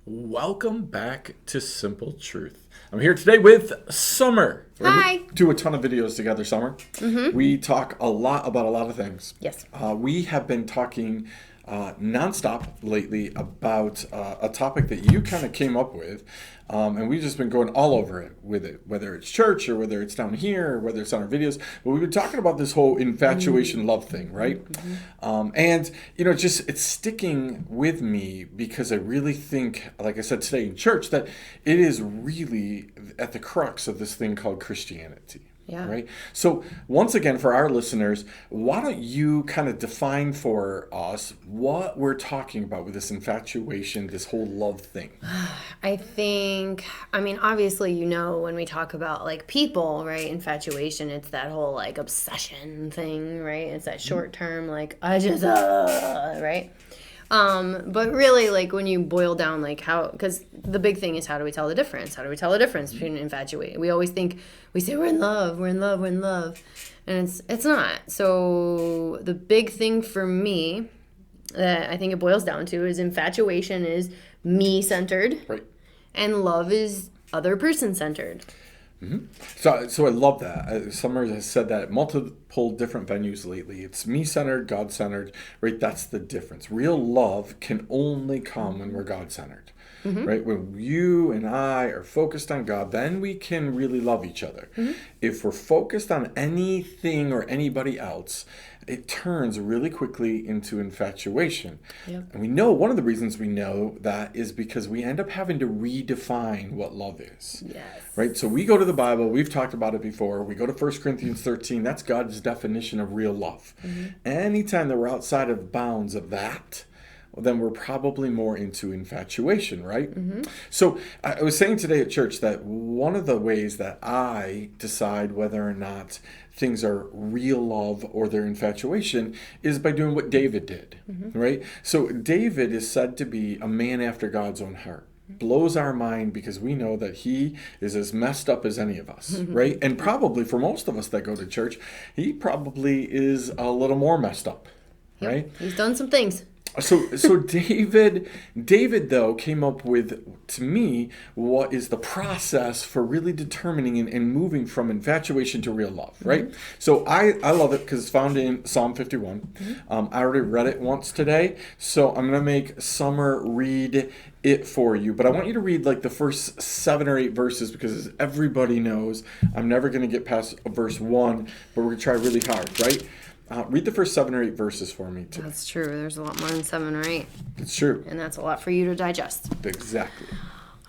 Welcome back to Simple Truth. I'm here today with Summer. Hi. We do a ton of videos together, Summer. We talk a lot about a lot of things. Yes. We have been talking nonstop lately about a topic that you kind of came up with, and we've just been going all over it with it, whether it's church or whether it's down here or whether it's on our videos. But we've been talking about this whole infatuation love thing, right? And it's sticking with me because I really think, like I said today in church, that it is really at the crux of this thing called Christianity. Yeah. Right. So once again, for our listeners, why don't you kind of define for us what we're talking about with this infatuation, this whole love thing? Obviously, when we talk about like people, right? Infatuation, it's that whole like obsession thing, right? It's that short term, like, right? But really, like, when you boil down, like, because the big thing is, how do we tell the difference? How do we tell the difference between infatuated? We always think, we say we're in love, and it's not. So the big thing for me that I think it boils down to is infatuation is me-centered. Right. And love is other person-centered. So I love that. Summer has said that at multiple different venues lately. It's me-centered, God-centered, right? That's the difference. Real love can only come when we're God-centered, right? When you and I are focused on God, then we can really love each other. If we're focused on anything or anybody else, it turns really quickly into infatuation. Yep. And we know one of the reasons we know that is because we end up having to redefine what love is. Yes. Right? So we go to the Bible, we've talked about it before. We go to 1 Corinthians 13, that's God's definition of real love. Anytime that we're outside of bounds of that, then we're probably more into infatuation, right? So I was saying today at church that one of the ways that I decide whether or not things are real love or their infatuation is by doing what David did, right? So David is said to be a man after God's own heart. Blows our mind because we know that he is as messed up as any of us, right? And probably for most of us that go to church, he probably is a little more messed up, right? He's done some things. So David though came up with, to me, what is the process for really determining and moving from infatuation to real love, right? So I love it because it's found in Psalm 51. I already read it once today, so I'm gonna make Summer read it for you. But I want you to read like the first 7 or 8 verses because as everybody knows, I'm never gonna get past verse 1, but we're gonna try really hard, right? Read the first 7 or 8 verses for me, too. That's true. There's a lot more than 7 or 8. It's true. And that's a lot for you to digest. Exactly.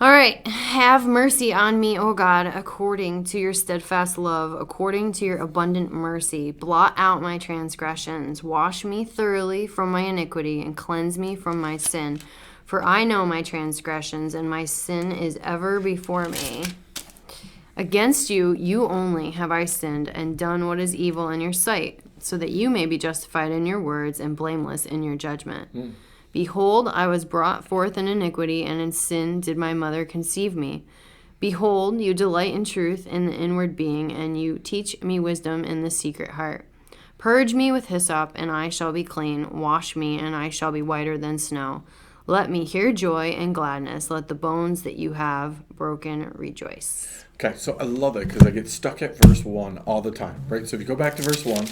All right. Have mercy on me, O God, according to your steadfast love, according to your abundant mercy. Blot out my transgressions. Wash me thoroughly from my iniquity and cleanse me from my sin. For I know my transgressions, and my sin is ever before me. Against you, you only have I sinned and done what is evil in your sight, so that you may be justified in your words and blameless in your judgment. Behold, I was brought forth in iniquity, and in sin did my mother conceive me. Behold, you delight in truth in the inward being, and you teach me wisdom in the secret heart. Purge me with hyssop, and I shall be clean. Wash me, and I shall be whiter than snow. Let me hear joy and gladness. Let the bones that you have broken rejoice. Okay, so I love it because I get stuck at verse 1 all the time, right? So if you go back to verse 1,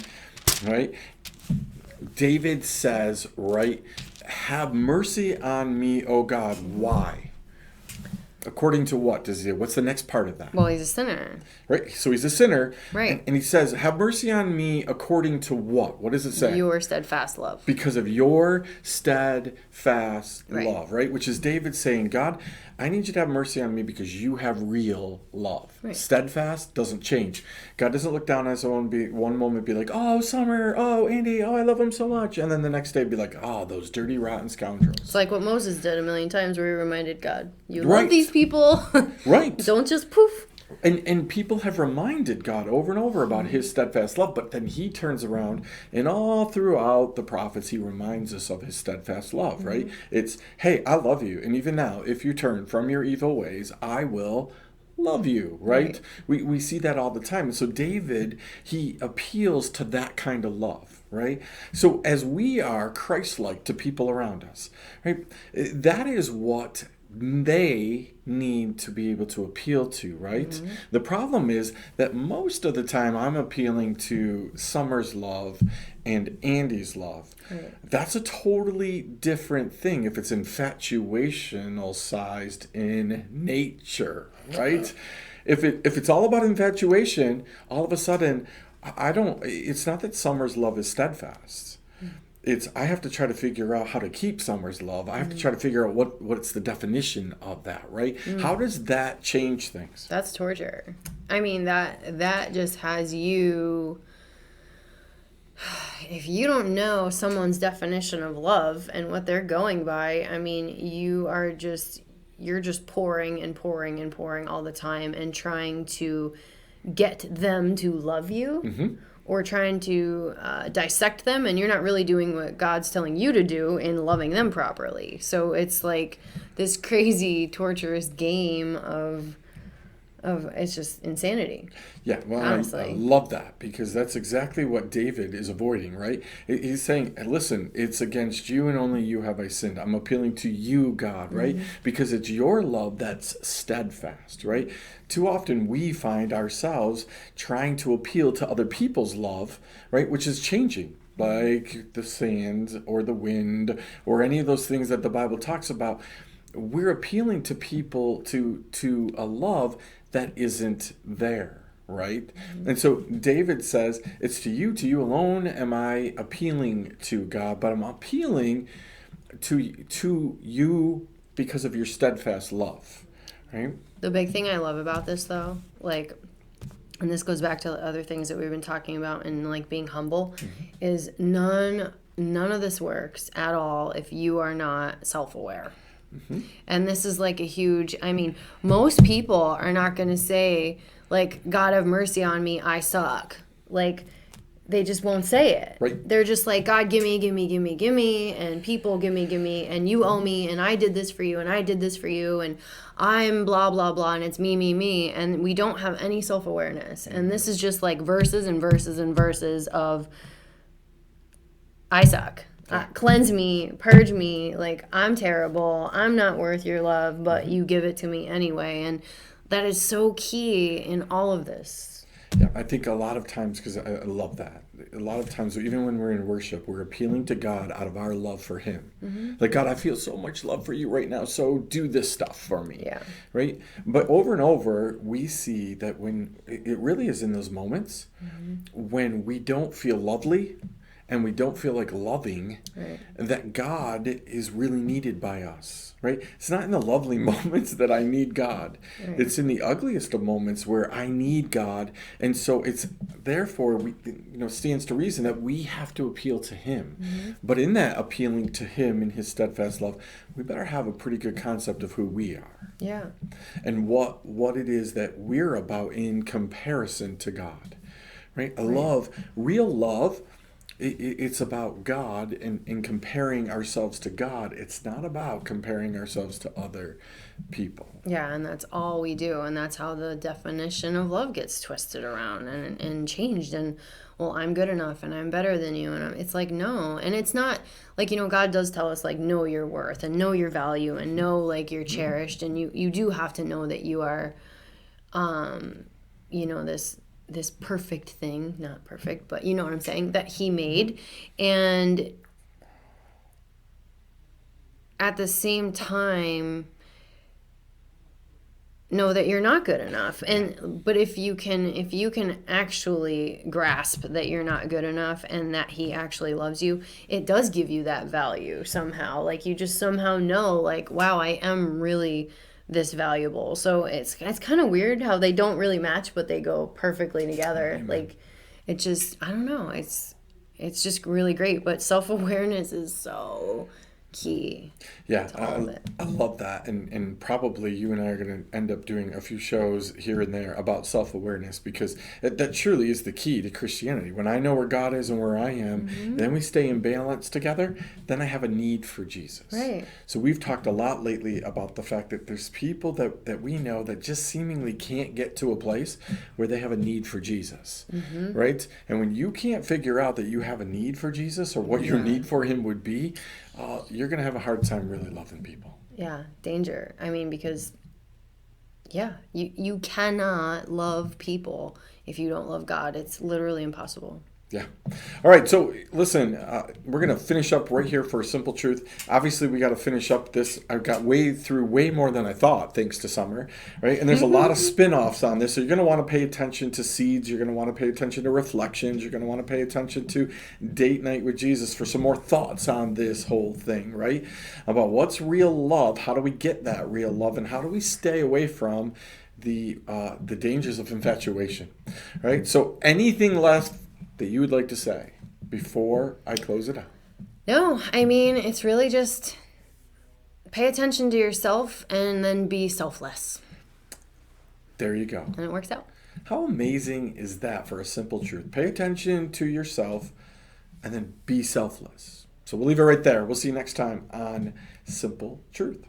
right, David says, right, have mercy on me, O God. Why? According to what does he? What's the next part of that? Well, he's a sinner. Right, so he's a sinner. Right. And he says, have mercy on me according to what? What does it say? Your steadfast love. Because of your steadfast Right. love, right? Which is David saying, God, I need you to have mercy on me because you have real love. Right. Steadfast doesn't change. God doesn't look down on someone and one moment be like, oh, Summer, oh, Andy, oh, I love him so much. And then the next day be like, oh, those dirty, rotten scoundrels. It's like what Moses did a million times where he reminded God, you Right. love these people. Right. Don't just poof. And people have reminded God over and over about his steadfast love, but then he turns around and all throughout the prophets, he reminds us of his steadfast love, right? It's, hey, I love you. And even now, if you turn from your evil ways, I will love you, right? We see that all the time. And so David, he appeals to that kind of love, right? So as we are Christ-like to people around us, right? That is what they need to be able to appeal to, right? The problem is that most of the time I'm appealing to Summer's love and Andy's love. Right. That's a totally different thing if it's infatuational sized in nature, right? If it's all about infatuation, all of a sudden it's not that Summer's love is steadfast. I have to try to figure out how to keep Summer's love. I have to try to figure out what's the definition of that, right? How does that change things? That's torture. I mean, that just has you, if you don't know someone's definition of love and what they're going by, I mean, you're just pouring and pouring and pouring all the time and trying to get them to love you. Or trying to dissect them, and you're not really doing what God's telling you to do in loving them properly. So it's like this crazy, torturous game of it's just insanity. Yeah, well, honestly. I love that, because that's exactly what David is avoiding, right? He's saying, listen, it's against you and only you have I sinned. I'm appealing to you, God, right? Because it's your love that's steadfast, right? Too often we find ourselves trying to appeal to other people's love, right? Which is changing, like the sand or the wind or any of those things that the Bible talks about. We're appealing to people to a love that isn't there, right? And so David says, it's to you alone am I appealing to, God, but I'm appealing to you because of your steadfast love, right? The big thing I love about this, though, like, and this goes back to the other things that we've been talking about and, like, being humble, is none of this works at all if you are not self-aware. And this is like a huge, I mean, most people are not going to say, like, God have mercy on me, I suck. Like, they just won't say it. Right. They're just like, God, give me, and people, give me, and you owe me, and I did this for you, and I did this for you, and I'm blah, blah, blah, and it's me, and we don't have any self-awareness. And this is just like verses and verses and verses of, I suck. Cleanse me, purge me, like, I'm terrible, I'm not worth your love, but you give it to me anyway. And that is so key in all of this. Yeah, I think a lot of times, because I love that, a lot of times, even when we're in worship, we're appealing to God out of our love for Him. Like, God, I feel so much love for you right now, so do this stuff for me. Yeah. Right? But over and over, we see that when it really is in those moments when we don't feel lovely, and we don't feel like loving, Right. that God is really needed by us, right? It's not in the lovely moments that I need God. Right. It's in the ugliest of moments where I need God. And so it's therefore, stands to reason that we have to appeal to Him. But in that appealing to Him in His steadfast love, we better have a pretty good concept of who we are. Yeah. And what it is that we're about in comparison to God, right? Real love, it's about God and comparing ourselves to God. It's not about comparing ourselves to other people. Yeah, and that's all we do. And that's how the definition of love gets twisted around and changed. And, well, I'm good enough and I'm better than you. And it's like, no. And it's not like, God does tell us, like, know your worth and know your value and know, like, you're cherished. And you do have to know that you are, this perfect thing, not perfect, but you know what I'm saying, that He made. And at the same time, know that you're not good enough. But if you can actually grasp that you're not good enough and that He actually loves you, it does give you that value somehow. Like, you just somehow know, like, wow, I am really this valuable. So it's kind of weird how they don't really match, but they go perfectly together. Amen. Like, it just, I don't know, it's just really great. But self-awareness is so key. Yeah, I love that. And probably you and I are going to end up doing a few shows here and there about self-awareness, because that truly is the key to Christianity. When I know where God is and where I am, then we stay in balance together, then I have a need for Jesus. Right. So we've talked a lot lately about the fact that there's people that we know that just seemingly can't get to a place where they have a need for Jesus, right? And when you can't figure out that you have a need for Jesus or what your need for Him would be, you're going to have a hard time really loving people. Yeah, danger. I mean, because, yeah, you cannot love people if you don't love God. It's literally impossible. Yeah. All right. So listen, we're going to finish up right here for a simple truth. Obviously, we got to finish up this. I've got way more than I thought, thanks to Summer, right? And there's a lot of spin-offs on this. So you're going to want to pay attention to seeds. You're going to want to pay attention to reflections. You're going to want to pay attention to date night with Jesus for some more thoughts on this whole thing, right? About what's real love. How do we get that real love? And how do we stay away from the dangers of infatuation, right? So anything left that you would like to say before I close it out? No, I mean, it's really just pay attention to yourself and then be selfless. There you go. And it works out. How amazing is that for a simple truth? Pay attention to yourself and then be selfless. So we'll leave it right there. We'll see you next time on Simple Truth.